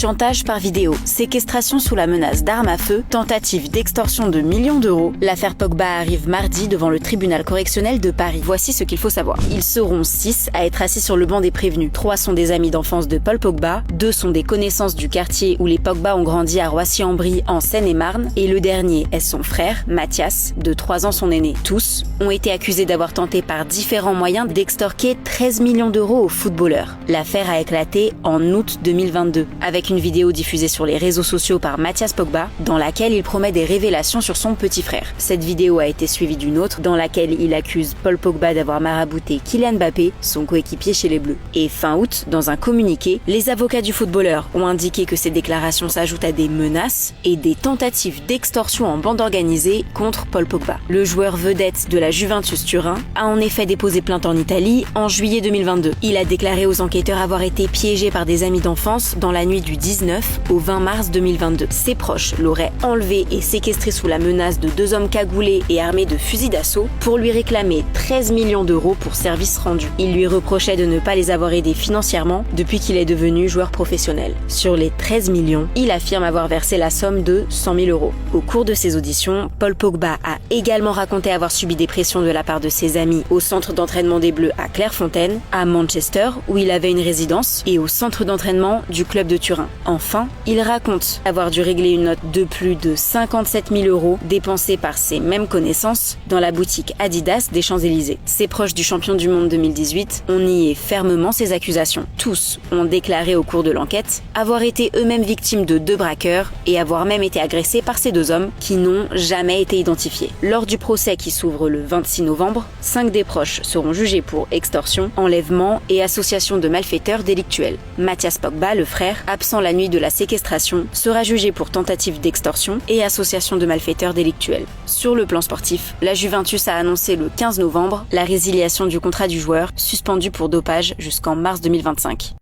Chantage par vidéo, séquestration sous la menace d'armes à feu, tentative d'extorsion de millions d'euros. L'affaire Pogba arrive mardi devant le tribunal correctionnel de Paris. Voici ce qu'il faut savoir. Ils seront 6 à être assis sur le banc des prévenus. 3 sont des amis d'enfance de Paul Pogba, 2 sont des connaissances du quartier où les Pogba ont grandi à Roissy-en-Brie en Seine-et-Marne, et le dernier est son frère, Mathias, de 3 ans son aîné. Tous ont été accusés d'avoir tenté par différents moyens d'extorquer 13 millions d'euros aux footballeurs. L'affaire a éclaté en août 2022, avec une vidéo diffusée sur les réseaux sociaux par Mathias Pogba, dans laquelle il promet des révélations sur son petit frère. Cette vidéo a été suivie d'une autre, dans laquelle il accuse Paul Pogba d'avoir marabouté Kylian Mbappé, son coéquipier chez les Bleus. Et fin août, dans un communiqué, les avocats du footballeur ont indiqué que ces déclarations s'ajoutent à des menaces et des tentatives d'extorsion en bande organisée contre Paul Pogba. Le joueur vedette de la Juventus Turin a en effet déposé plainte en Italie en juillet 2022. Il a déclaré aux enquêteurs avoir été piégé par des amis d'enfance dans la nuit du 19 au 20 mars 2022. Ses proches l'auraient enlevé et séquestré sous la menace de 2 hommes cagoulés et armés de fusils d'assaut pour lui réclamer 13 millions d'euros pour services rendus. Il lui reprochait de ne pas les avoir aidés financièrement depuis qu'il est devenu joueur professionnel. Sur les 13 millions, il affirme avoir versé la somme de 100 000 euros. Au cours de ses auditions, Paul Pogba a également raconté avoir subi des pressions de la part de ses amis au centre d'entraînement des Bleus à Clairefontaine, à Manchester, où il avait une résidence, et au centre d'entraînement du club de Turin. Enfin, il raconte avoir dû régler une note de plus de 57 000 euros dépensée par ses mêmes connaissances dans la boutique Adidas des Champs-Élysées. Ses proches du champion du monde 2018 ont nié fermement ces accusations. Tous ont déclaré au cours de l'enquête avoir été eux-mêmes victimes de 2 braqueurs et avoir même été agressés par ces 2 hommes qui n'ont jamais été identifiés. Lors du procès qui s'ouvre le 26 novembre, 5 des proches seront jugés pour extorsion, enlèvement et association de malfaiteurs délictuels. Mathias Pogba, le frère, absent la nuit de la séquestration, sera jugé pour tentative d'extorsion et association de malfaiteurs délictuels. Sur le plan sportif, la Juventus a annoncé le 15 novembre la résiliation du contrat du joueur, suspendu pour dopage jusqu'en mars 2025.